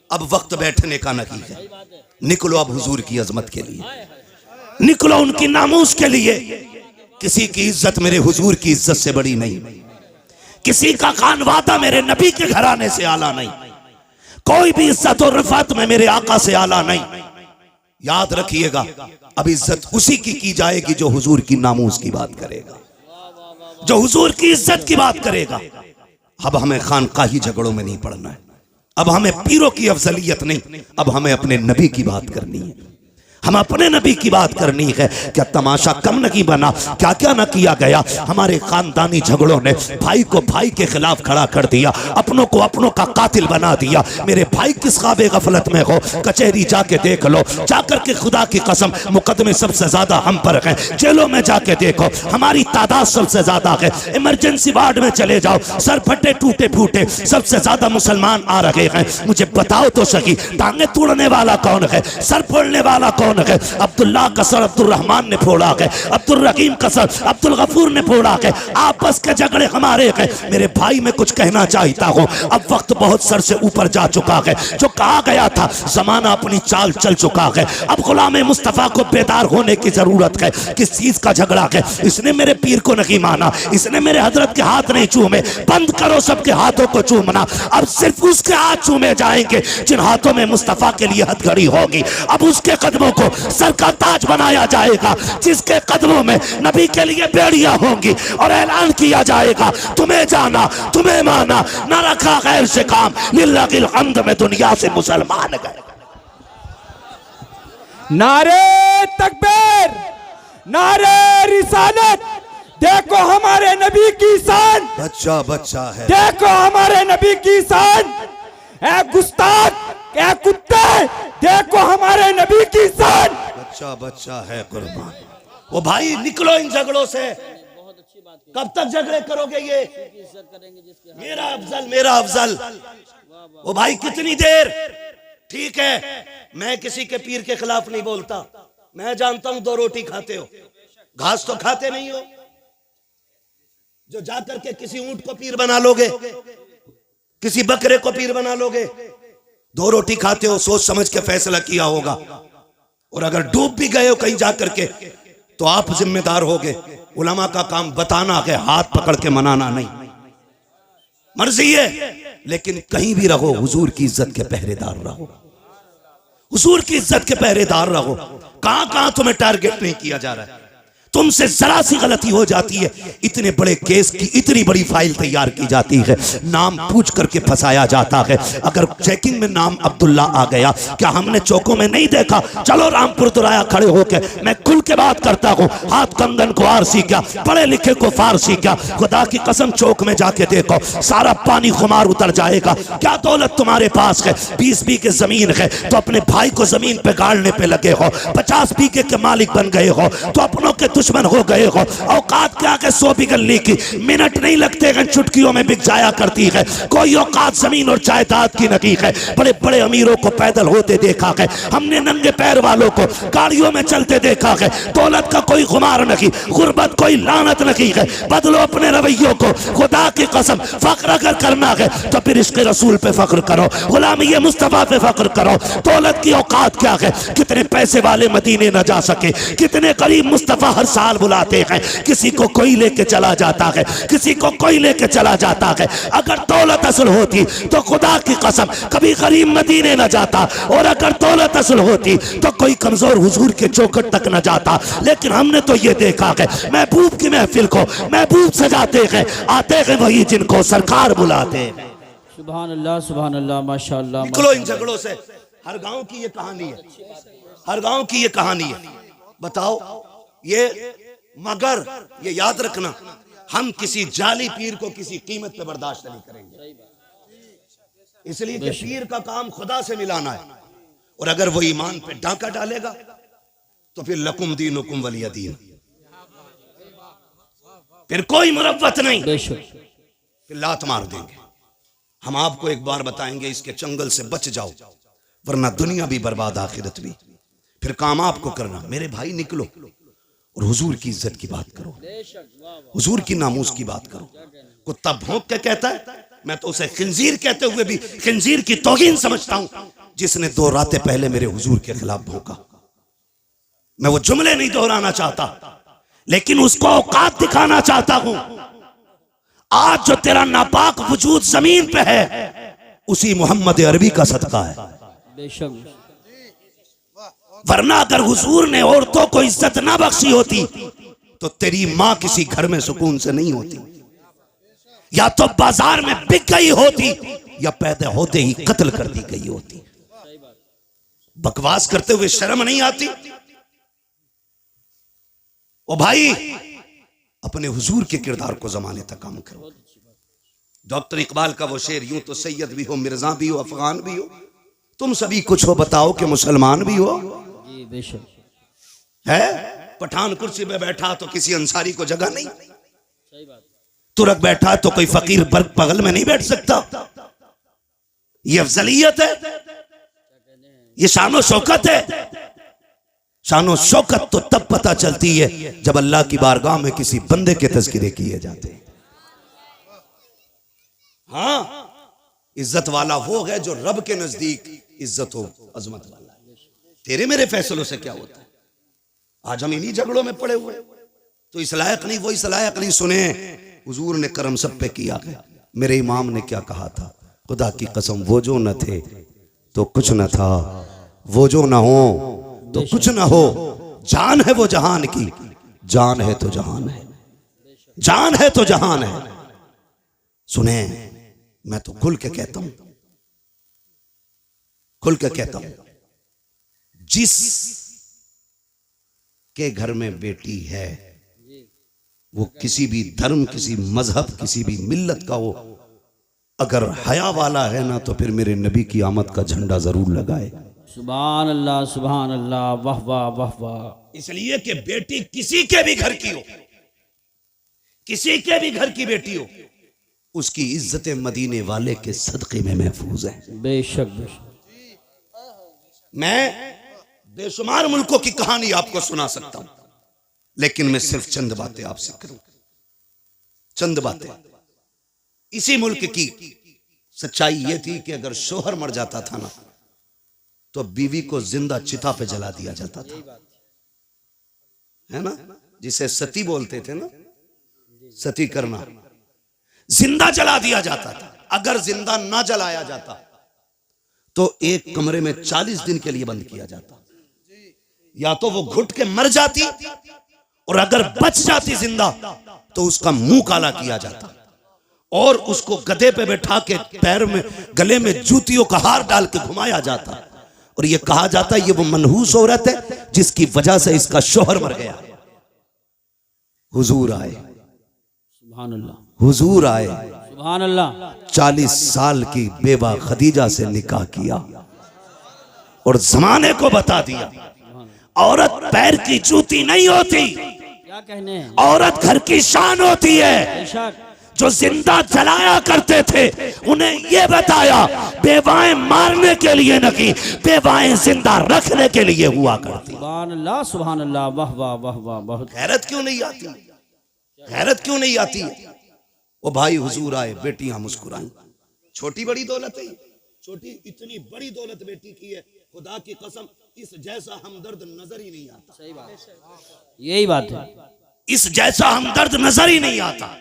अब वक्त बैठने का नहीं है। निकलो अब हुजूर की अजमत के लिए, निकलो उनकी नामूस के लिए। किसी की इज्जत मेरे हुजूर की इज्जत से बड़ी नहीं, किसी का खान वादा मेरे नबी के घराने से आला नहीं, कोई भी इज्जत और रफात में मेरे आका से आला नहीं। याद रखिएगा, अब इज्जत उसी की जाएगी जो हुजूर की नामूस की बात करेगा, जो हुजूर की इज्जत की बात करेगा। अब हमें खानकाही झगड़ों में नहीं पड़ना है, अब हमें पीरों की अफजलियत नहीं, अब हमें अपने नबी की बात करनी है, हम अपने नबी की बात करनी है। क्या तमाशा कम नहीं बना, क्या क्या ना किया गया। हमारे खानदानी झगड़ों ने भाई को भाई के खिलाफ खड़ा कर दिया, अपनों को अपनों का कातिल बना दिया। मेरे भाई किस ख्वाबे गफलत में हो, कचहरी जाके देख लो, जाकर के खुदा की कसम मुकदमे सबसे ज्यादा हम पर हैं। जेलों में जाके देखो, हमारी तादाद सबसे ज्यादा है। इमरजेंसी वार्ड में चले जाओ, सर फटे टूटे फूटे सबसे ज्यादा मुसलमान आ रहे हैं। मुझे बताओ तो सही, टांगे तोड़ने वाला कौन है, सर फोड़ने वाला कौन है? अब्दुल्ला का सर अब्दुल रहमान ने फोड़ा है, अब्दुल रहीम का सर अब्दुल गफूर ने फोड़ा है। आपस के झगड़े हमारे हैं। मेरे भाई मैं कुछ कहना चाहता हूं, अब वक्त बहुत सर से ऊपर जा चुका है। जो कहा गया था जमाना अपनी चाल चल चुका है। अब गुलाम मुस्तफा को बेदार होने की जरूरत है। किस चीज का झगड़ा है? इसने मेरे पीर को नहीं माना, इसने मेरे हजरत के हाथ नहीं चूमे। बंद करो सबके हाथों को चूमना, अब सिर्फ उसके हाथ चूमे जाएंगे जिन हाथों में मुस्तफा के लिए हथकड़ी होगी। अब उसके कदमों को सर का ताज बनाया जाएगा, जिसके कदमों में नबी के लिए बेड़ियां होंगी और ऐलान किया जाएगा, तुम्हें जाना तुम्हें माना, न रखा गैर से काम, लिल्लाहिल हम्द में दुनिया से मुसलमान गए। नारे तकबीर, नारे रिसालत, देखो हमारे नबी की शान, बच्चा बच्चा है, देखो हमारे नबी की शान। ए गुस्ताख, ए कुत्ते, देखो हमारे नबी की शान। बच्चा बच्चा है कुर्बान। वो भाई निकलो इन झगड़ों से, कब तक झगड़े करोगे? ये मेरा अफजल मेरा अफजल, वो भाई कितनी देर? ठीक है, मैं किसी के पीर के खिलाफ नहीं बोलता। मैं जानता हूं 2 रोटी खाते हो, घास तो खाते नहीं हो। जो जाकर के किसी ऊंट को पीर बना लोगे, किसी बकरे को पीर बना लोगे, 2 रोटी खाते हो, सोच समझ के फैसला किया होगा। और अगर डूब भी गए हो कहीं जाकर के तो आप जिम्मेदार होगे। उलमा का काम बताना है, हाथ पकड़ के मनाना नहीं। मर्जी है, लेकिन कहीं भी रहो हुजूर की इज्जत के पहरेदार रहो, हुजूर की इज्जत के पहरेदार रहो। कहां कहां तुम्हें टारगेट नहीं किया जा रहा है, तुमसे जरा सी गलती हो जाती है, इतने बड़े केस की इतनी बड़ी फाइल तैयार की जाती है, नाम पूछ करके फंसाया जाता है। अगर चेकिंग में नाम अब्दुल्ला आ गया, क्या हमने चौकों में नहीं देखा? चलो रामपुर दुराया खड़े होके मैं खुल के बात करता हूँ, हाथ कंगन को आरसी क्या, पढ़े लिखे को फारसी क्या। खुदा की कसम चौक में जाके देखो, सारा पानी खुमार उतर जाएगा। क्या दौलत तुम्हारे पास है? 20 बीघे जमीन है तो अपने भाई को जमीन पे गाड़ने पे लगे हो, 50 बीघे के मालिक बन गए हो तो अपनों के दुश्मन हो गए हो। औकात क्या के 100 बिगलने की मिनट नहीं लगते हैं, चुटकियों में बिक जाया करती है। कोई औकात जमीन और जायदाद की नहीं है। बड़े बड़े अमीरों को पैदल होते देखा है हमने, नंगे पैर वालों को गाड़ियों में चलते देखा है। दौलत का कोई खुमार नहीं, गुर्बत कोई लानत नहीं है। बदलो अपने रवैयों को, खुदा की कसम फख्र अगर करना है तो फिर इसके रसूल पे फख्र करो, गुलामी मुस्तफा पे फख्र करो। दौलत की औकात क्या है? कितने पैसे वाले मदीने न जा सके, कितने गरीब मुस्तफा हर साल बुलाते हैं। किसी को कोई लेके चला जाता है, किसी को कोई लेके चला जाता है। अगर दौलत असल होती तो खुदा की कसम कभी गरीब मदीने न जाता, और अगर दौलत असल होती तो कोई कमजोर हुजूर के चौखट तक न जाता। लेकिन हमने तो ये देखा है, महबूब की महफिल को महबूब सजाते हैं, आते हैं वही जिनको सरकार बुलाते हैं। सुभान अल्लाह, सुभान अल्लाह, माशाअल्लाह। निकलो इन झगड़ों से। हर गांव की ये कहानी है, हर गांव की ये कहानी है। बताओ ये, मगर ये याद रखना, हम किसी जाली पीर को किसी कीमत पे बर्दाश्त नहीं करेंगे, इसलिए कि पीर का काम खुदा से मिलाना है। और अगर वो ईमान पे डांका डालेगा तो फिर लकुम दीनुकुम वलिय दीन, फिर कोई मुरव्वत नहीं, फिर लात मार देंगे। हम आपको एक बार बताएंगे, इसके चंगल से बच जाओ, वरना दुनिया भी बर्बाद आखिरत भी। फिर काम आपको करना। मेरे भाई निकलो और हुजूर की इज्जत की बात करो, हुजूर की नामूस की बात करो। कुत्ता भौंक के कहता है, मैं तो उसे खिंजीर कहते हुए भी खिंजीर की तौहीन समझता हूं। जिसने 2 रातें पहले मेरे हुजूर के खिलाफ भौंका। मैं वो जुमले नहीं दोहराना चाहता, लेकिन उसको औकात दिखाना चाहता हूं। आज जो तेरा नापाक वजूद जमीन पे है, उसी मोहम्मद अरबी का सदका है। बेशक। वरना अगर हुजूर ने औरतों को इज्जत ना बख्शी होती तो तेरी मां किसी घर में सुकून से नहीं होती, या तो बाजार में बिक गई होती, या पैदा होते ही कत्ल कर दी गई होती। बकवास करते हुए शर्म नहीं आती? ओ भाई, अपने हुजूर के किरदार को जमाने तक काम करो। डॉक्टर इकबाल का वो शेर, यूं तो सैयद भी हो, मिर्जा भी हो, अफगान भी हो, तुम सभी कुछ हो, बताओ कि मुसलमान भी हो। जी बेशक। है पठान कुर्सी पे बैठा तो किसी अंसारी को जगह नहीं, सही बात। तुरक बैठा तो कोई फकीर बर्ग बगल में नहीं बैठ सकता। ये अफजलियत है, ये शानो शौकत है। शानो शौकत तो तब पता चलती है जब अल्लाह की बारगाह में किसी बंदे के तज़किरे किए जाते हैं। हाँ, इज्जत वाला वो है जो रब के नजदीक इज्जत हो, अजमत वाला है। तेरे मेरे फैसलों से क्या होता है? आज हम इन्हीं झगड़ों में पड़े हुए, तो इस लायक नहीं वो इस लायक नहीं। सुने, हुजूर ने करम सब पे किया है। मेरे इमाम ने क्या कहा था? खुदा की कसम, वो जो न थे तो कुछ न था, वो जो न हो तो कुछ न हो। जान है वो जहान की, जान है तो जहान है, जान है तो जहान है। सुने, मैं तो खुल के कहता हूं, खुल के कहता हूं, जिस के घर में बेटी है, वो किसी भी धर्म, किसी मजहब, किसी भी मिल्लत का हो, अगर हया वाला है ना, तो फिर मेरे नबी की आमद का झंडा जरूर लगाए। सुभान अल्लाह, सुभान अल्लाह, वाह वाह वाह वाह। इसलिए कि बेटी किसी के भी घर की हो, किसी के भी घर की बेटी हो, उसकी इज्जत मदीने वाले के सदके में महफूज है। बेशक बेशक। मैं बेशुमार मुल्कों की कहानी आपको सुना सकता हूं, लेकिन मैं सिर्फ चंद बातें आपसे करूं, चंद बातें। इसी मुल्क की सच्चाई यह थी कि अगर शोहर मर जाता था ना, तो बीवी को जिंदा चिता पे जला दिया जाता था, है ना, जिसे सती बोलते थे ना, सती करना, जिंदा जला दिया जाता था। अगर जिंदा ना जलाया जाता तो एक कमरे में 40 दिन के लिए बंद किया जाता। या तो वो घुट के मर जाती, और अगर बच जाती जिंदा तो उसका मुंह काला किया जाता, और उसको गधे पे बैठा के पैर में, गले में जूतियों का हार डाल के घुमाया जाता, और ये कहा जाता ये वो मनहूस औरत है जिसकी वजह से इसका शोहर मर गया। हुजूर आए, सुभान अल्लाह, हुजूर आए, सुभान अल्लाह। 40 साल की बेवा खदीजा से निकाह किया और जमाने को बता दिया औरत पैर की जूती नहीं होती, क्या कहने हैं? औरत घर की शान होती है। बेशक। जो जिंदा जलाया करते थे उन्हें यह बताया बेवाएं मारने के लिए नहीं, बेवाएं जिंदा रखने के लिए हुआ करती। सुभान अल्लाह, सुभान अल्लाह, वाह वाह वाह वाह। बहुत गैरत क्यों नहीं आती? गैरत क्यों नहीं आती? वो भाई हुजूर आए, बेटियां मुस्कुराई। छोटी बड़ी दौलत है, छोटी इतनी बड़ी दौलत बेटी की है, खुदा की कसम इस जैसा हमदर्द नजर ही नहीं आता। सही बात, यही बात है। इस जैसा हमदर्द नजर ही नहीं आता।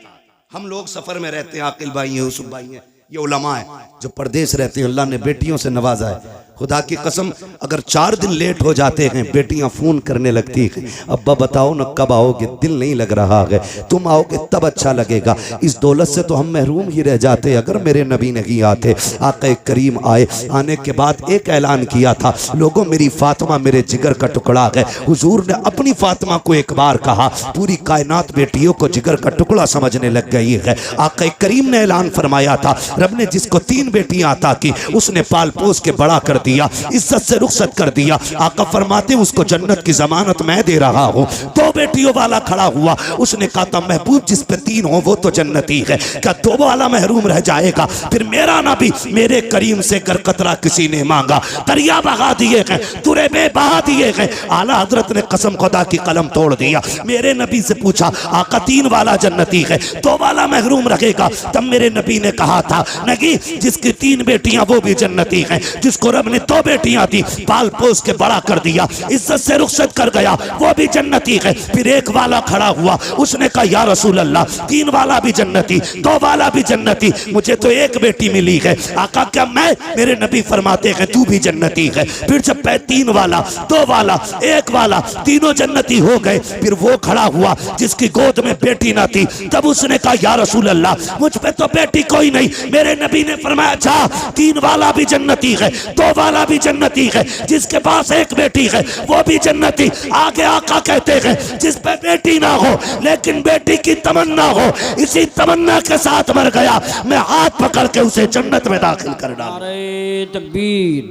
हम लोग सफर में रहते हैं, आकिल भाई हैं, यूसुफ भाई हैं, ये उलमा है जो परदेश रहते हैं, अल्लाह ने बेटियों से नवाजा है। खुदा की कसम अगर 4 दिन लेट हो जाते हैं, बेटियां फोन करने लगती हैं, अब्बा बताओ ना कब आओगे, दिल नहीं लग रहा है, तुम आओगे तब अच्छा लगेगा। इस दौलत से तो हम महरूम ही रह जाते अगर मेरे नबी नहीं आते। आका करीम आए, आने के बाद एक ऐलान किया था, लोगों मेरी फातिमा मेरे जिगर का टुकड़ा है। हुजूर ने अपनी फातिमा को एक बार कहा, पूरी कायनात बेटियों को जिगर का टुकड़ा समझने लग गई है। आका करीम ने ऐलान फरमाया था, रब ने जिसको 3 बेटियां अता की उसने पाल पोस के बड़ा कर दिया, इज्जत से रुखसत कर दिया। आका फरमाते उसको जन्नत की जमानत मैं दे रहा हूं। 2 बेटियों वाला खड़ा हुआ, उसने कहा था महबूब जिस पे 3 हो वो तो जन्नती है, क्या 2 वाला महरूम रह जाएगा? फिर मेरा नबी मेरे करीम से कर कतरा किसी ने मांगा, दरिया बहा दिए गए, तुरे में बहा दिए गए। आला हजरत ने कसम खुदा की कलम तोड़ दिया। मेरे नबी से पूछा आका 3 वाला जन्नती है, 2 वाला महरूम रहेगा? तब मेरे नबी ने कहा था नहीं, जिसकी 3 बेटियां वो भी जन्नती हैं, जिसको रब में 2 बेटियां थी, पाल पोस के बड़ा कर दिया, इज्जत से रुखसत कर गया, वो भी जन्नती है। फिर एक वाला खड़ा हुआ, उसने कहा या रसूल अल्लाह 3 वाला भी जन्नती, 2 वाला भी जन्नती, मुझे तो 1 बेटी मिली है। आका क्या मैं? मेरे नबी फरमाते हैं तू भी जन्नती है। फिर जब 3 वाला, 2 वाला, 1 वाला, तीनों जन्नती हो गए, फिर वो खड़ा हुआ जिसकी गोद में बेटी ना थी, तब उसने कहा या रसूल अल्लाह मुझ पे तो बेटी कोई नहीं। मेरे नबी ने फरमाया अच्छा 3 वाला भी जन्नती है, 2 वाला भी जन्नती है, जिसके पास 1 बेटी है वो भी जन्नती। आगे आका कहते हैं जिस पे बेटी ना हो लेकिन बेटी की तमन्ना हो, इसी तमन्ना के साथ मर गया, मैं हाथ पकड़ के उसे जन्नत में दाखिल कर डाला। नारे तकबीर,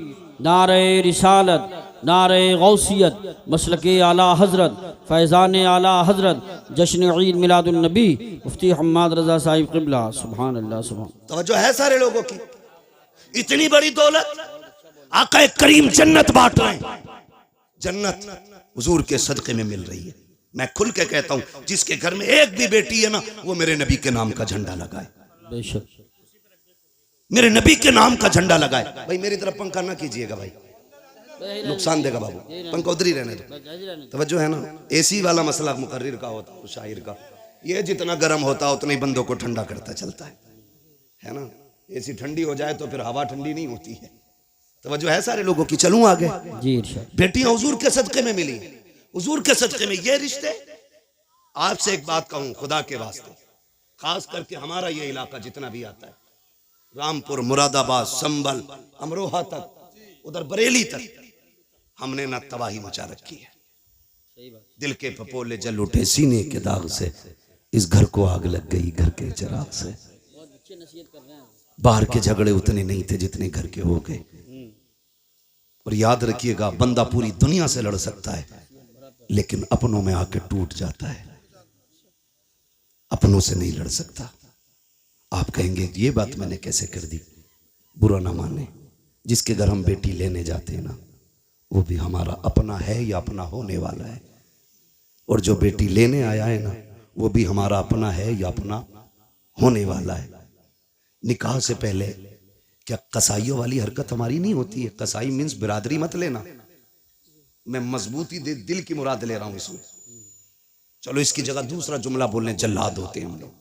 नारे रिसालत, नारे गौसियत, मसलके आला हजरत, फैज़ान आला हजरत, जश्न ईद मिलादुन नबी मुफ्ती हम्माद रजा साहिब क़िबला। सुभान अल्लाह सुभान। तो जो है सारे लोगों की इतनी बड़ी दौलत, आका करीम जन्नत बांट रहे हैं, जन्नत हुजूर के सदके में मिल रही है। मैं खुल के कहता हूं जिसके घर में 1 भी बेटी है ना, वो मेरे नबी के नाम का झंडा लगाए, बेशक मेरे नबी के नाम का झंडा लगाए। भाई मेरी तरफ पंखा ना कीजिएगा भाई, नुकसान देगा बाबू, पंखा उधर ही रहने दो। तवज्जो है ना, एसी वाला मसला मुकर्रिर का होता है, शायर का, ये जितना गर्म होता है उतना ही बंदों को ठंडा करता चलता है ना। एसी ठंडी हो जाए तो फिर हवा ठंडी नहीं होती है। तवज्जो है सारे लोगों की। चलूं आगे। जी इरशाद। बेटियां हुजूर के सदके में मिली, हुजूर के सदके में ये रिश्ते। आपसे एक बात कहूं खुदा के वास्ते, खास करके हमारा ये इलाका जितना भी आता है, रामपुर, मुरादाबाद, संभल, अमरोहा तक, उधर बरेली तक, हमने ना तबाही मचा रखी है। दिल के पपोले जल उठे सीने के दाग से, इस घर को आग लग गई घर के चिराग से। बाहर के झगड़े उतने नहीं थे जितने घर के हो गए। और याद रखिएगा बंदा पूरी दुनिया से लड़ सकता है लेकिन अपनों में आके टूट जाता है, अपनों से नहीं लड़ सकता। आप कहेंगे ये बात मैंने कैसे कर दी? बुरा ना माने, जिसके घर हम बेटी लेने जाते हैं ना, वो भी हमारा अपना है या अपना होने वाला है। और जो बेटी लेने आया है ना, वो भी हमारा अपना है या अपना होने वाला है। निकाह से पहले क्या कसाईयों वाली हरकत हमारी नहीं होती है? कसाई मीन्स बिरादरी मत लेना, मैं मजबूती दिल की मुराद ले रहा हूं इसमें। चलो इसकी जगह दूसरा जुमला बोलने, जल्लाद होते हैं हम लोग,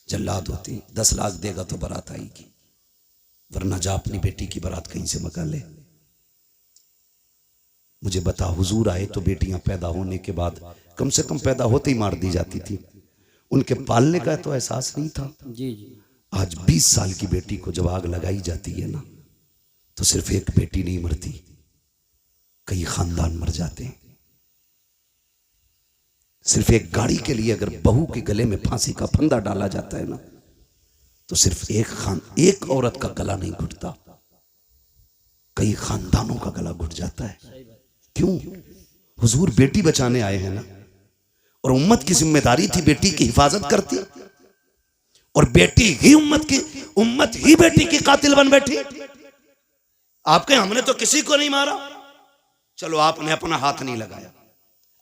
जल्लाद होते हैं। 10 लाख देगा तो बारात आएगी, वरना जा अपनी बेटी की बारात कहीं से मंगा ले। मुझे बता, हुजूर आए तो बेटियां पैदा होने के बाद कम से कम पैदा होते ही मार दी जाती थी, उनके पालने का तो एहसास नहीं था। जी जी। आज 20 साल की बेटी को जब आग लगाई जाती है ना, तो सिर्फ एक बेटी नहीं मरती, कई खानदान मर जाते हैं। सिर्फ एक गाड़ी के लिए अगर बहू के गले में फांसी का फंदा डाला जाता है ना, तो सिर्फ एक औरत का गला नहीं घुटता, कई खानदानों का गला घुट जाता है। क्यों? हुजूर बेटी बचाने आए हैं ना, और उम्मत की जिम्मेदारी थी बेटी की हिफाजत करती, और बेटी ही उम्मत ही बेटी की कातिल बन बैठी। आप कहें हमने तो किसी को नहीं मारा, चलो आपने अपना हाथ नहीं लगाया।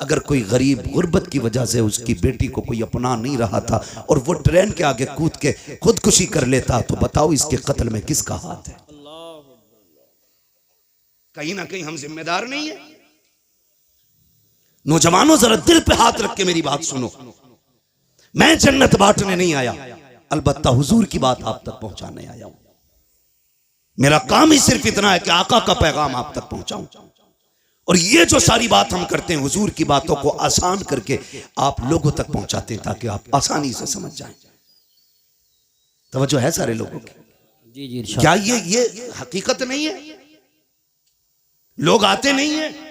अगर कोई गरीब गुर्बत की वजह से उसकी बेटी को कोई अपना नहीं रहा था और वो ट्रेन के आगे कूद के खुदकुशी कर लेता, तो बताओ इसके कत्ल में किसका हाथ है? कहीं ना कहीं हम जिम्मेदार नहीं है। नौजवानों जरा दिल पे हाथ रख के मेरी बात सुनो, मैं जन्नत बांटने नहीं आया, अलबत्ता हुजूर की बात आप तक पहुंचाने आया हूं। मेरा काम ही सिर्फ इतना है कि आका का पैगाम आप तक पहुंचाऊं, और ये जो सारी बात हम करते हैं हुजूर की बातों को आसान करके आप लोगों तक पहुंचाते हैं ताकि आप आसानी से समझ जाएं। तवज्जो है सारे लोगों की? जी जी इरशाद। क्या ये हकीकत नहीं है? लोग आते नहीं है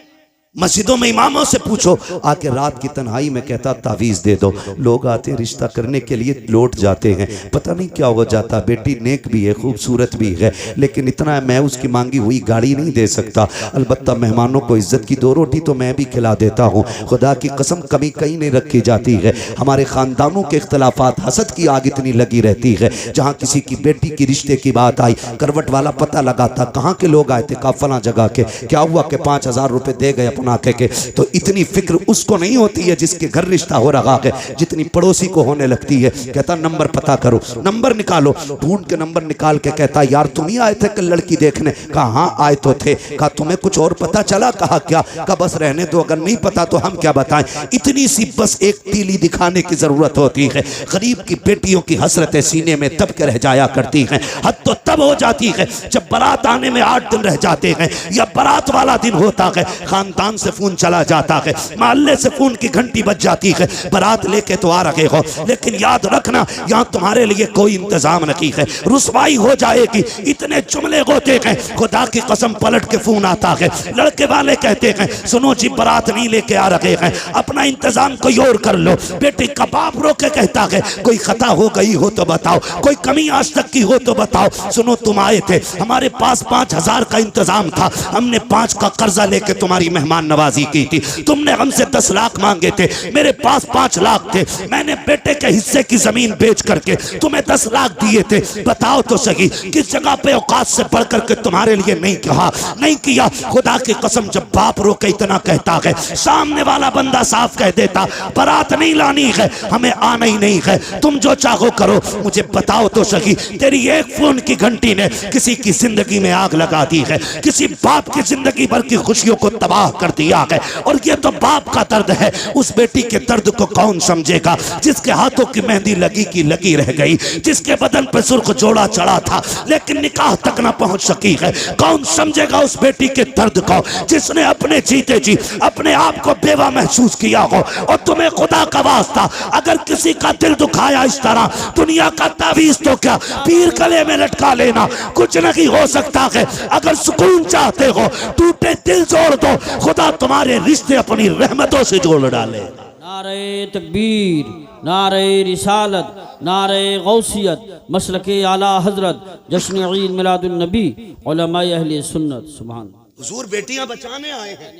मस्जिदों में, इमामों से पूछो, आके रात की तन्हाई में कहता तावीज़ दे दो। लोग आते रिश्ता करने के लिए, लौट जाते हैं, पता नहीं क्या हो जाता। बेटी नेक भी है, खूबसूरत भी है, लेकिन इतना है मैं उसकी मांगी हुई गाड़ी नहीं दे सकता। अलबत्ता मेहमानों को इज्जत की 2 रोटी तो मैं भी खिला देता हूँ। खुदा की कसम कमी कहीं नहीं रखी जाती है। हमारे खानदानों के इख्तलाफात, हसद की आग इतनी लगी रहती है। जहाँ किसी की बेटी की रिश्ते की बात आई, करवट वाला पता लगाता कहाँ के लोग आए थे, कहा फला जगह के। क्या हुआ कि 5000 रुपये दे गए पुना के तो इतनी फिक्र उसको नहीं होती है जिसके घर रिश्ता हो रहा है जितनी पड़ोसी को होने लगती है। कहता नंबर पता करो, नंबर निकालो। ढूंढ के नंबर निकाल के कहता यार तुम ही आए थे कल लड़की देखने? कहा हाँ आए तो थे। कहा तुम्हें कुछ और पता चला? कहा क्या? कहा बस रहने दो, अगर नहीं पता तो हम क्या बताएं। इतनी सी बस एक तीली दिखाने की जरूरत होती है। गरीब की बेटियों की हसरतें सीने में तब के रह जाया करती हैं। हद तो तब हो जाती है जब बारात आने में 8 दिन रह जाते हैं या बारात वाला दिन होता है, खानदान से फोन चला जाता है, मोहल्ले से फोन की घंटी बज जाती है, बारात लेके तो आ रहे हो लेकिन याद रखना यहाँ तुम्हारे लिए कोई इंतजाम नहीं है, रुसवाई हो जाएगी। इतने जुमले होते हैं, खुदा की कसम पलट के फोन आता है, लड़के वाले कहते हैं सुनो जी बारात नहीं लेके आ रहे हैं, अपना इंतजाम कोई और कर लो। बेटी का बाप रो के कहता है कोई खता हो गई हो तो बताओ, कोई कमी आज तक की हो तो बताओ। सुनो तुम आए थे, हमारे पास 5,000 का इंतजाम था, हमने 5 का कर्जा लेके तुम्हारी मेहमान नवाजी की थी, तुमने हमसे 10 लाख मांगे थे, मेरे पास 5 लाख थे, मैंने बेटे के हिस्से की जमीन बेच करके तुम्हें 10 लाख दिए थे। बताओ तो सही किस जगह पे औकात से बढ़ करके तुम्हारे लिए नहीं कहा, नहीं किया। खुदा की कसम जब बाप रो के इतना कहता है, सामने वाला बंदा साफ कह देता बारात नहीं लानी है, हमें आना ही नहीं है, तुम जो चाहो करो। मुझे बताओ तो सही तेरी एक फोन की घंटी ने किसी की जिंदगी में आग लगा दी है, किसी बाप की जिंदगी भर की खुशियों को तबाह कर दिया है। और ये तो बाप का दर्द है, उस बेटी के दर्द को कौन समझेगा जिसके हाथों की मेहंदी लगी की लगी रह गई, जिसके बदन पर सुर्ख जोड़ा चढ़ा था लेकिन निकाह तक ना पहुंच सकी है। कौन समझेगा उस बेटी के दर्द को जिसने अपने जीते जी अपने आप को बेवा महसूस किया हो। और तुम्हें खुदा का वास्ता अगर किसी का दिल दुखाया इस तरह, दुनिया का तावीज तो क्या पीर गले में लटका लेना, कुछ नहीं हो सकता है। अगर सुकून चाहते हो टूटे दिल जोड़ दो, खुदा तुम्हारे रिश्ते अपनी रहमतों से जोड़ डाले। नारे तकबीर, नारे रिसालत, नारे गौसियत, मसलके आला हजरत, जश्न ईद मिलादुन नबी, उलमाए अहले सुन्नत। सुभान हुजूर बेटियां बचाने आए हैं,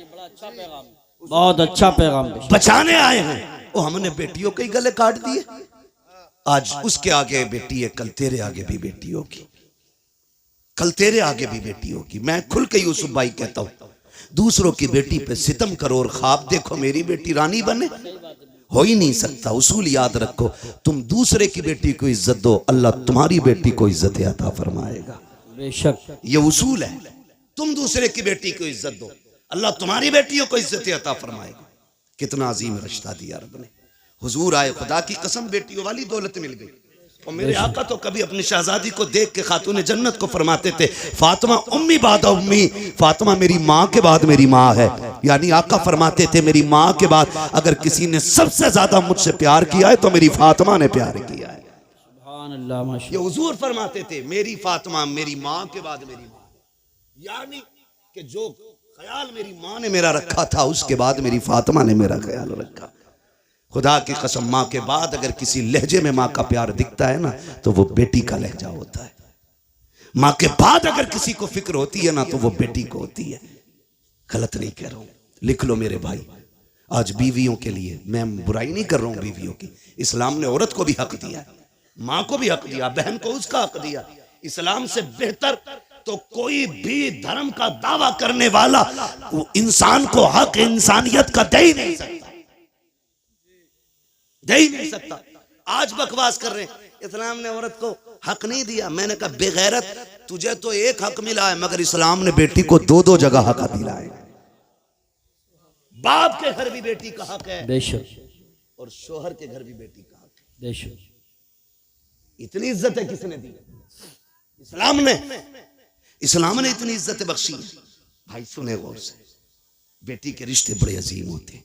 बहुत अच्छा पैगाम बचाने आए हैं। वो हमने बेटियों के गले काट दिए। आज उसके आगे बेटी है, कल तेरे आगे भी बेटी होगी, कल तेरे आगे भी बेटी होगी। मैं खुल के यूसुफ भाई कहता हूं, दूसरों की बेटी पे सितम करो और ख्वाब देखो मेरी बेटी रानी बने, हो ही नहीं सकता। उसूल याद रखो, तुम दूसरे की बेटी को इज्जत दो, अल्लाह तुम्हारी बेटी को इज्जत अता फरमाएगा। बेशक ये उसूल है, तुम दूसरे की बेटी को इज्जत दो, अल्लाह तुम्हारी बेटियों को इज्जत अता फरमाएगा। कितना अजीम रिश्ता दिया रब ने। हुजूर आए, खुदा की कसम बेटियों वाली दौलत मिल गई। और मेरे आका तो कभी अपनी शहजादी को देख के खातून जन्नत को फरमाते थे फातिमा उम्मी बाद उम्मी, फातिमा मेरी माँ के बाद मेरी माँ है। यानी आका फरमाते थे मेरी माँ के बाद अगर किसी ने सबसे ज्यादा मुझसे प्यार किया है तो मेरी फातिमा ने प्यार किया है। सुभान अल्लाह, माशाअल्लाह। ये हुजूर फरमाते थे मेरी फातिमा मेरी माँ के बाद मेरी माँ, यानी कि जो ख्याल मेरी माँ ने मेरा रखा था उसके बाद मेरी फातिमा ने मेरा ख्याल रखा। खुदा की कसम माँ के बाद अगर किसी लहजे में माँ का प्यार दिखता है ना तो वो बेटी का लहजा होता है। माँ के बाद अगर किसी को फिक्र होती है ना तो वो बेटी को होती है। गलत नहीं कह रहा हूं, लिख लो मेरे भाई। आज बीवियों के लिए मैं बुराई नहीं कर रहा हूं बीवियों की, इस्लाम ने औरत को भी हक दिया, माँ को भी हक दिया, बहन को उसका हक दिया। इस्लाम से बेहतर तो कोई भी धर्म का दावा करने वाला वो इंसान को हक इंसानियत का दे ही नहीं सकता, दे ही नहीं सकता। आज बकवास कर रहे हैं इस्लाम ने औरत को हक नहीं दिया। मैंने कहा बेगैरत, तुझे तो एक हक मिला है मगर इस्लाम ने बेटी को 2-2 जगह हक दिला है। बाप के घर भी बेटी का हक है बेशक, और शोहर के घर भी बेटी का हक है। बेशक इतनी इज्जत है किसने दी? इस्लाम ने, इस्लाम ने इतनी इज्जत बख्शी है। भाई सुने गौर से, बेटी के रिश्ते बड़े अजीम होते हैं।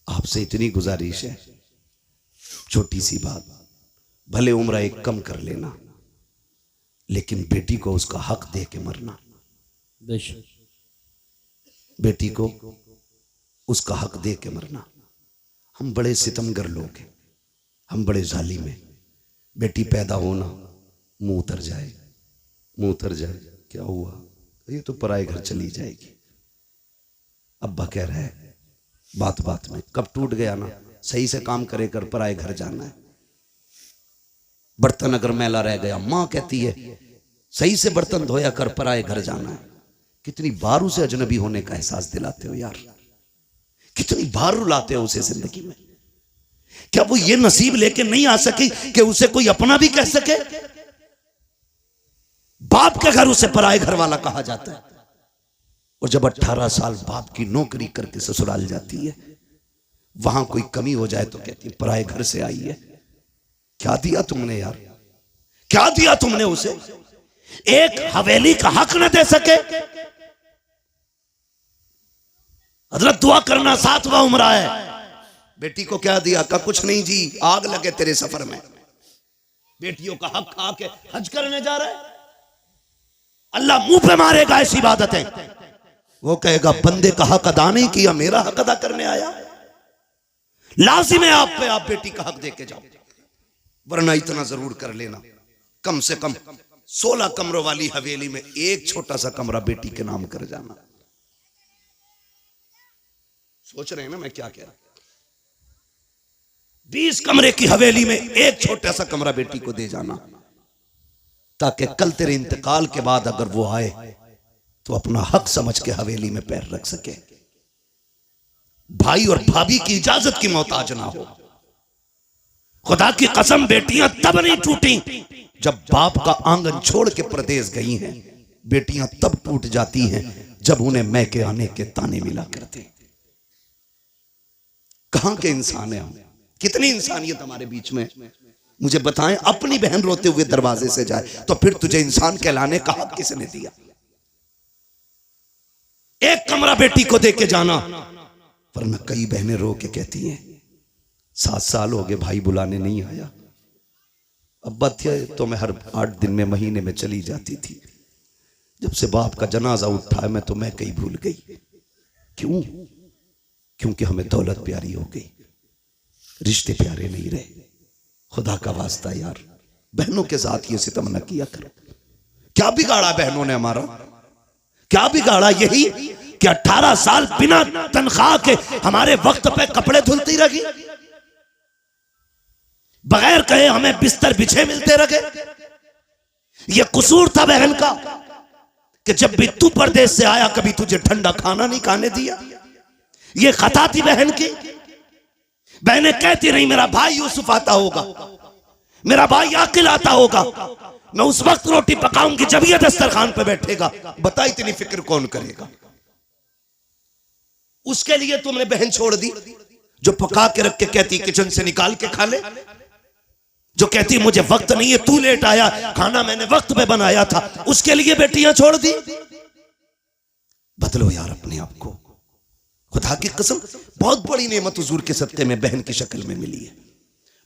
आपसे इतनी गुजारिश है, छोटी सी बात, भले उम्र एक कम कर लेना लेकिन बेटी को उसका हक दे के मरना। बेशक बेटी को उसका हक दे के मरना। हम बड़े सितमगर लोग हैं, हम बड़े जालिम हैं। बेटी पैदा होना, मुंह उतर जाए, मुंह उतर जाए, क्या हुआ, ये तो पराए घर चली जाएगी। अब्बा कह रहा है बात बात में, कब टूट गया ना, सही से काम करे कर पराए घर जाना है। बर्तन अगर मैला रह गया, माँ कहती है सही से बर्तन धोया कर पराए घर जाना है। कितनी बार उसे अजनबी होने का एहसास दिलाते हो यार। कितनी बार रुलाते हो उसे जिंदगी में। क्या वो ये नसीब लेके नहीं आ सकी कि उसे कोई अपना भी कह सके? बाप के घर उसे पराए घर वाला कहा जाता है। और जब 18 साल बाप की नौकरी करके ससुराल जाती है, वहां कोई कमी हो जाए तो कहती है पराए घर से आई है। क्या दिया तुमने यार, क्या दिया तुमने उसे? एक हवेली का हक न दे सके। हजरत दुआ करना 7वां उम्र है। बेटी को क्या दिया? का कुछ नहीं जी, आग लगे तेरे सफर में। बेटियों का हक खा के हज करने जा रहा है। अल्लाह मुंह पे मारेगा ऐसी इबादतें। वो कहेगा बंदे का हक अदा नहीं किया, मेरा हक अदा करने आया। लाजिम है आप पे, आप बेटी का हक दे के जाओ। वरना इतना जरूर कर लेना, कम से कम 16 कमरों वाली हवेली में एक छोटा सा कमरा बेटी के नाम कर जाना। सोच रहे हैं ना मैं क्या कह रहा? 20 कमरे की हवेली में एक छोटा सा कमरा बेटी को दे जाना, ताकि कल तेरे इंतकाल के बाद अगर वो आए तो अपना हक समझ के हवेली में पैर रख सके। भाई और भाभी की इजाजत की मोहताज ना हो। खुदा की कसम बेटियां तब नहीं टूटी जब बाप का आंगन छोड़ के प्रदेश गई हैं। बेटियां तब टूट जाती हैं जब उन्हें मैके आने के ताने मिला करते। कहां के इंसान हैं हम? कितनी इंसानियत हमारे बीच में? मुझे बताएं, अपनी बहन रोते हुए दरवाजे से जाए तो फिर तुझे इंसान कहलाने का हक किसने दिया? एक कमरा बेटी को दे के जाना। वरना कई बहनें रो के कहती हैं 7 साल हो गए भाई बुलाने नहीं आया। अब्बा थे तो मैं हर 8 दिन में, महीने में चली जाती थी। जब से बाप का जनाजा उठा मैं तो मैं कहीं भूल गई। क्यों? क्योंकि हमें दौलत प्यारी हो गई, रिश्ते प्यारे नहीं रहे। खुदा का वास्ता यार, बहनों के साथ ये सितम न किया करो। क्या बिगाड़ा बहनों ने हमारा? क्या बिगाड़ा? यही कि 18 साल बिना तनख्वाह के हमारे वक्त पे कपड़े धुलती रही, बगैर कहे हमें बिस्तर बिछे मिलते रहे। यह कसूर था बहन का कि जब भी तू परदेश से आया कभी तुझे ठंडा खाना नहीं खाने दिया। यह खता थी बहन की। बहनें कहती रही मेरा भाई यूसुफ आता होगा, मेरा भाई आकिल आता होगा, मैं उस वक्त रोटी पकाऊंगी जब यह दस्तरखान पे बैठेगा। बता इतनी फिक्र कौन करेगा? उसके लिए तुमने बहन छोड़ दी जो पका के रख के कहती किचन से निकाल के खा ले, जो कहती मुझे वक्त नहीं है, तू लेट आया, खाना मैंने वक्त पे बनाया था। उसके लिए बेटियां छोड़ दी। बदलो यार अपने आप को। खुदा की कसम बहुत बड़ी नेमत हुजूर के सदके में बहन की शक्ल में मिली है,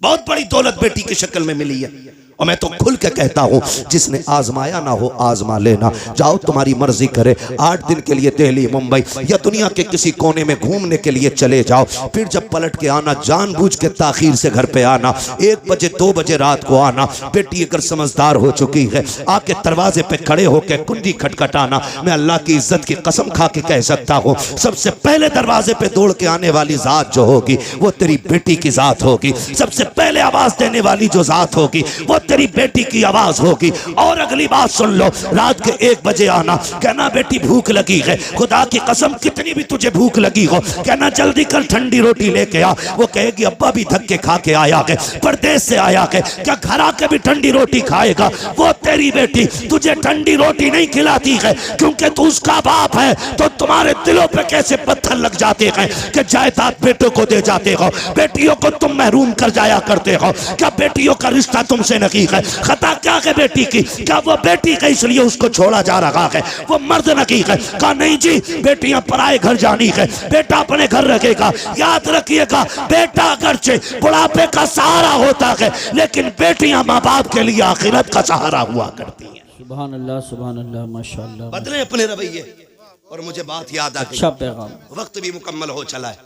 बहुत बड़ी दौलत बेटी की शक्ल में मिली है। और मैं तो खुल के कहता हूं जिसने आजमाया ना हो आजमा लेना। जाओ तुम्हारी मर्जी करे, 8 दिन के लिए दिल्ली मुंबई या दुनिया के किसी कोने में घूमने के लिए चले जाओ। फिर जब पलट के आना जानबूझ के ताखीर से घर पे आना, 1 बजे 2 बजे रात को आना। बेटी अगर समझदार हो चुकी है आके दरवाजे पे खड़े होकर कुंडी खटखटाना। मैं अल्लाह की इज्जत की कसम खा के कह सकता हूं सबसे पहले दरवाजे पे दौड़ के आने वाली जात जो होगी वो तेरी बेटी की जात होगी। सबसे पहले आवाज देने वाली जो जात होगी वो तेरी बेटी की आवाज होगी। और अगली बात सुन लो, रात के 1 बजे आना, कहना बेटी भूख लगी है। खुदा की कसम कितनी भी तुझे भूख लगी हो कहना जल्दी कर ठंडी रोटी लेके आ। वो कहेगी अब्बा भी धक्के खा के आया है, परदेश से आया है, क्या घर आके भी ठंडी रोटी खाएगा? वो तेरी बेटी तुझे ठंडी रोटी नहीं खिलाती है क्योंकि तू उसका बाप है। तो तुम्हारे दिलों पे कैसे पत्थर लग जाते हैं कि जायदाद बेटों को दे जाते हो, बेटियों को तुम महरूम कर जाया करते हो। क्या बेटियों का रिश्ता तुमसे नहीं है? खता क्या है बेटी की? क्या वो बेटी का इसलिए उसको छोड़ा जा रहा है? वो मर्द नहीं है। कहा नहीं जी, बेटियां पराए घर जानी है, बेटा अपने घर रखेगा। याद रखिएगा बेटा अगरचे बुढ़ापे का सहारा होता है लेकिन बेटियां माँ बाप के लिए आखिरत का सहारा हुआ करती हैं। सुभान अल्लाह माशाअल्लाह। बदले अपने रवैये। और मुझे बात याद आ गई, अच्छा पैगाम। वक्त भी मुकम्मल हो चला है।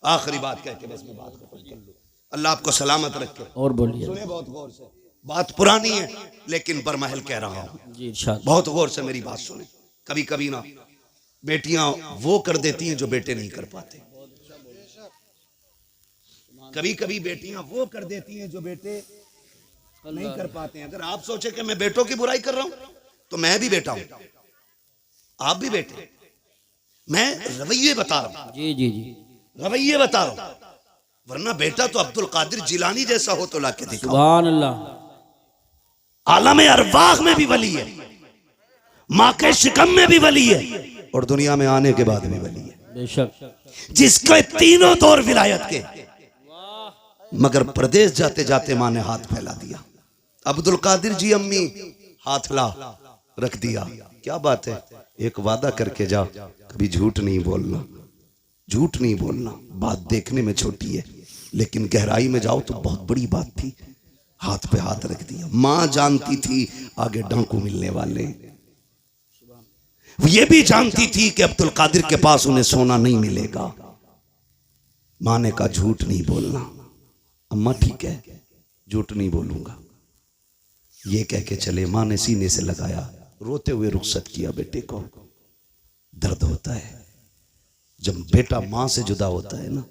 आखिरी बात कह के बस मैं बात खत्म कर लूं। अल्लाह आपको सलामत रखे। और बोलिए। सुने बहुत गौर से, बात पुरानी है लेकिन बरमहल कह रहा हूं जी, इरशाद। बहुत गौर से मेरी बात सुने। कभी कभी ना बेटियां वो कर देती हैं जो बेटे नहीं कर पाते। कभी कभी बेटियां वो कर देती हैं जो बेटे नहीं कर पाते हैं। अगर आप सोचे कि मैं बेटों की बुराई कर रहा हूं तो मैं भी बेटा हूं, आप भी बेटे। मैं रवैये बता रहा हूं। जी जी जी। रवैये बताओ, वरना बेटा तो अब्दुल कादिर जिलानी जैसा हो तो लाके दिखाओ। सुभान अल्लाह। आलम अरवाह में भी वली है, माँ के शिकम में भी वली है, और दुनिया में आने के बाद भी वली है, बेशक। जिसके तीनों दौर विलायत के। मगर प्रदेश जाते जाते माँ ने हाथ फैला दिया। अब्दुल कादिर जी अम्मी हाथ ला रख दिया। क्या बात है, एक वादा करके जा, कभी झूठ नहीं बोलना, झूठ नहीं बोलना। बात देखने में छोटी है लेकिन गहराई में जाओ तो बहुत बड़ी बात थी। हाथ पे हाथ रख दिया। मां जानती थी आगे डांकू मिलने वाले, ये भी जानती थी कि अब्दुल कादिर के पास उन्हें सोना नहीं मिलेगा। मां ने कहा झूठ नहीं बोलना। अम्मा ठीक है, झूठ नहीं बोलूंगा, ये कह के चले। मां ने सीने से लगाया, रोते हुए रुखसत किया। बेटे को दर्द होता है जब बेटा मां से जुदा होता है ना,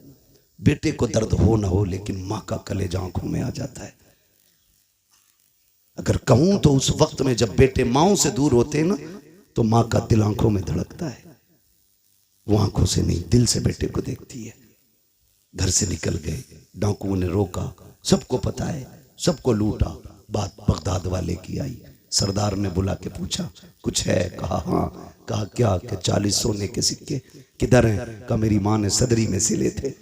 बेटे को दर्द हो ना हो लेकिन मां का कलेजा आंखों में आ जाता है। अगर कहूं तो उस वक्त में जब बेटे माओ से दूर होते हैं ना, तो मां का दिल आंखों में धड़कता है। वो आंखों से नहीं, दिल से बेटे को देखती है। घर से निकल गए, डाकुओं ने रोका, सबको पता है, सबको लूटा। बात बगदाद वाले की आई। सरदार ने बुला के पूछा कुछ है? कहा हाँ। कहा क्या? कि 40 सोने के सिक्के। किधर हैं? कहा मेरी मां ने सदरी में सिले थे।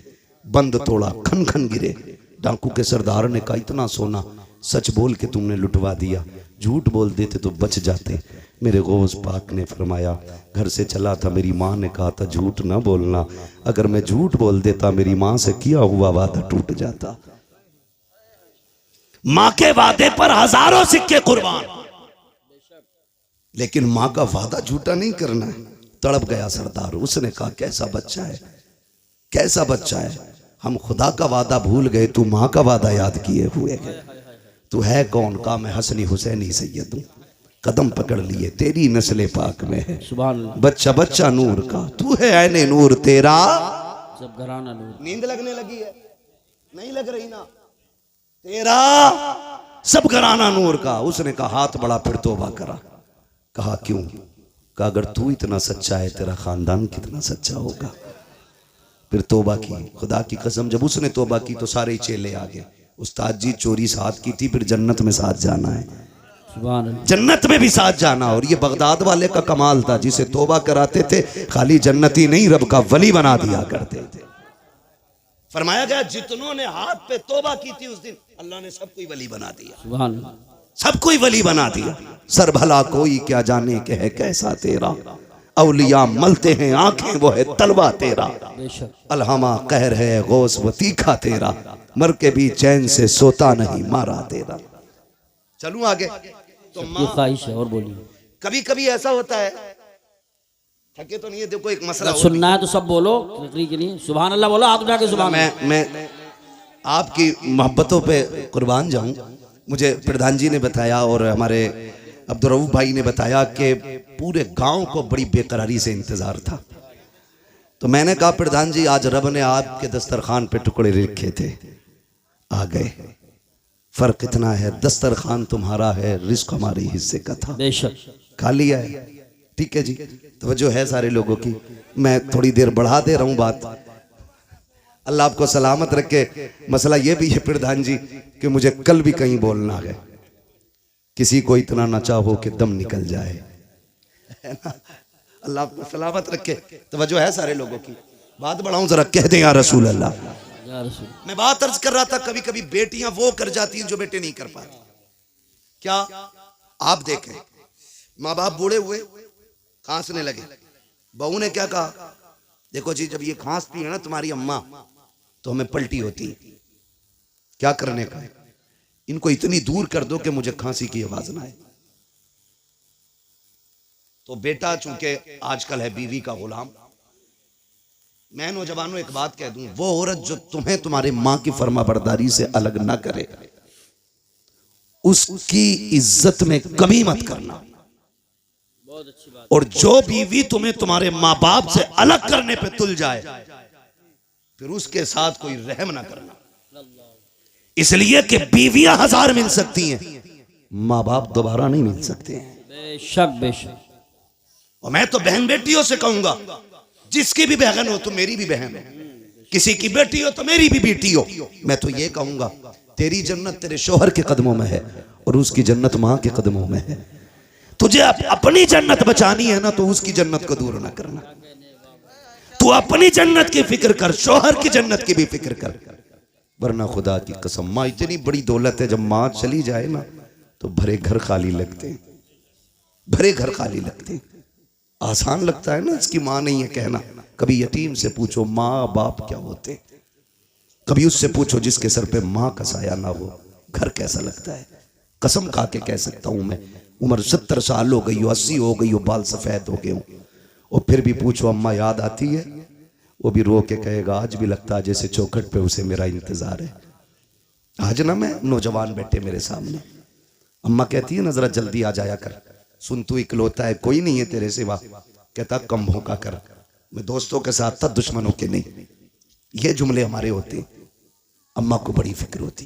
बंद तोड़ा, खन खन गिरे। डाकू के सरदार ने कहा इतना सोना सच बोल के तुमने लुटवा दिया, झूठ बोल देते तो बच जाते। मेरे गौस पाक ने फरमाया घर से चला था, मेरी माँ ने कहा था झूठ ना बोलना। अगर मैं झूठ बोल देता मेरी माँ से किया हुआ वादा टूट जाता। माँ के वादे पर हजारों सिक्के कुर्बान, लेकिन माँ का वादा झूठा नहीं करना है। तड़प गया सरदार। उसने कहा कैसा बच्चा है, कैसा बच्चा है, हम खुदा का वादा भूल गए, तू माँ का वादा याद किए हुए है। तू है कौन? का मैं हसनी हुसैनी सैयद हूं, कदम पकड़ लिए तेरी नस्ले पाक में है। सुभान बच्चा बच्चा नूर का, तू है ऐने नूर तेरा सब घराना नूर। नींद लगने लगी है? नहीं लग रही ना? तेरा सब घराना नूर का। उसने कहा हाथ बड़ा, फिर तौबा करा। कहा क्यों? कहा अगर तू इतना सच्चा है तेरा खानदान कितना सच्चा होगा। फिर तौबा की। खुदा की कसम जब उसने तौबा की तो सारे चेले आ गए। उस्ताद जी चोरी साथ की थी, फिर जन्नत में साथ जाना है, जन्नत में भी साथ जाना। और ये बगदाद वाले का कमाल था, जिसे तौबा कराते थे खाली जन्नती नहीं रब का वली बना दिया करते थे। फरमाया गया जितनों ने हाथ पे तौबा की थी उस दिन अल्लाह ने सबको वली बना दिया, सबको वली बना दिया। सर भला कोई क्या जाने के है कैसा तेरा, औलिया मलते हैं आंखें वो है तलवा तेरा। अलहमा कहर है गौस वो तीखा तेरा, मर के भी चैन से सोता नहीं मारा तेरा। चलूं आगे तो ख्वाहिश है और बोलिए। कभी कभी ऐसा होता है, थके तो नहीं है, देखो एक मसला सुनना है तो सब बोलो तकरीर के लिए। सुभान अल्लाह बोलो, आप जाके सुभान। मैं आपकी मोहब्बतों पे कुर्बान जाऊं। मुझे प्रधान जी ने बताया और हमारे अब्दुल रऊफ भाई ने बताया कि पूरे गांव को बड़ी बेकरारी से इंतजार था। तो मैंने कहा प्रधान जी आज रब ने आपके दस्तरखान पे टुकड़े रखे थे, आ गए। फर्क इतना है दस्तरखान तुम्हारा है, रिस्क हमारे हिस्से का था, बेशक खा लिया है। ठीक है जी, तवज्जो है सारे लोगों की। मैं थोड़ी देर बढ़ा दे रहा हूं बात, अल्लाह आपको सलामत रखे। मसला ये भी है प्रधान जी कि मुझे कल भी कहीं बोलना है, किसी को इतना ना चाहो कि दम निकल जाए, है ना? अल्लाह आपको सलामत रखे। तवज्जो है सारे लोगों की। बात बढ़ाऊं जरा, कह दें या रसूल अल्लाह। मैं बात अर्ज कर रहा था कभी कभी बेटियां वो कर जाती हैं जो बेटे नहीं कर पाते। क्या आप देखें, माँ बाप बूढ़े हुए, खांसने लगे, बहू ने क्या कहा, देखो जी जब ये खांसती है ना तुम्हारी अम्मा तो हमें पलटी होती है, क्या करने का है, इनको इतनी दूर कर दो कि मुझे खांसी की आवाज ना आए। तो बेटा चूंकि आजकल है बीवी का गुलाम, मैं नौजवानों एक बात कह दूं, वो औरत जो तुम्हें तुम्हारे मां की फर्माबरदारी से अलग ना करे उसकी इज्जत में कमी मत करना। बहुत अच्छी बात। और जो बीवी तुम्हें तुम्हारे माँ बाप से अलग करने पे तुल जाए फिर उसके साथ कोई रहम ना करना, इसलिए कि बीवियां 1000 मिल सकती हैं, माँ बाप दोबारा नहीं मिल सकते हैं। बेशक बेशक। और मैं तो बहन बेटियों से कहूंगा जिसकी भी बहन हो तुम मेरी भी बहन हो, किसी की बेटी हो तो मेरी भी बेटी हो। मैं तो ये कहूंगा तेरी जन्नत तेरे शोहर के कदमों में है और उसकी जन्नत मां के कदमों में है। तुझे अपनी जन्नत बचानी है ना, तो उसकी जन्नत को दूर ना करना। तू अपनी जन्नत की फिक्र कर, शोहर की जन्नत की भी फिक्र कर, वरना खुदा की कसम माँ इतनी बड़ी दौलत है, जब माँ चली जाए ना तो भरे घर खाली लगते हैं, भरे घर खाली लगते हैं। आसान लगता है ना इसकी माँ नहीं है कहना। कभी यतीम से पूछो माँ बाप क्या होते, कभी उससे पूछो जिसके सर पे माँ का साया ना हो, घर कैसा लगता है। कसम खा के कह सकता हूं मैं, उम्र 70 साल हो गई हो, 80 हो गई हो, बाल सफेद हो गए हो, और फिर भी पूछो अम्मा याद आती है, वो भी रो के कहेगा आज भी लगता है जैसे चौखट पे उसे मेरा इंतजार है। आज ना मैं नौजवान बैठे मेरे सामने, अम्मा कहती है ना जरा जल्दी आ जाया कर, सुन तू इकलौता है, कोई नहीं है तेरे सिवा। कहता कम भौंका कर, मैं दोस्तों के साथ था दुश्मनों के नहीं। ये जुमले हमारे होते, अम्मा को बड़ी फिक्र होती।